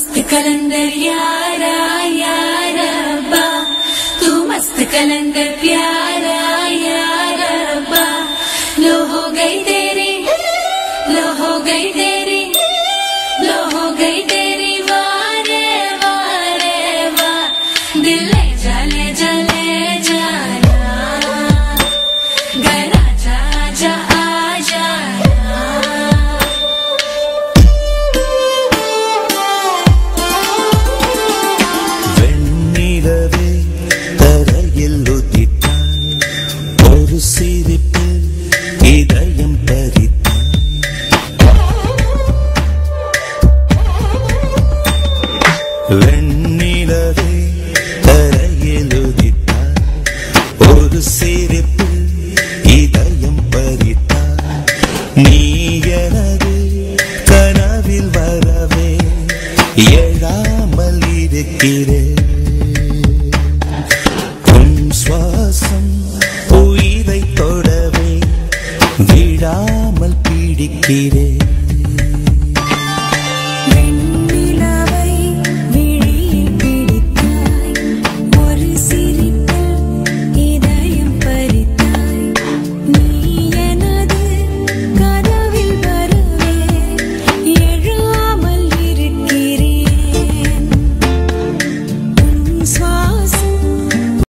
मस्त कलंदर यारा यारा रब्बा, तू मस्त कलंदर प्यारा यारा रब्बा। लो हो गई तेरी, लो हो गई तेरी, लो हो गई तेरी वारे वारे वाह। दिल ले जा ले जा ले जा घर आजा आजा आजा। வெண்ணிலவே தரையில் உதித்தாய், ஒரு சிரிப்பில் இதயம் பறித்தாய். வெண்ணிலவே தரையில் உதித்தாய், ஒரு சிரிப்பில் இதயம் பறித்தாய். நீ எனது கனவில் வரவே எழாமல் இருக்கிறேன். உன் சுவாசம் உயிரை தொடவே விடாமல் பிடிக்கிறேன்.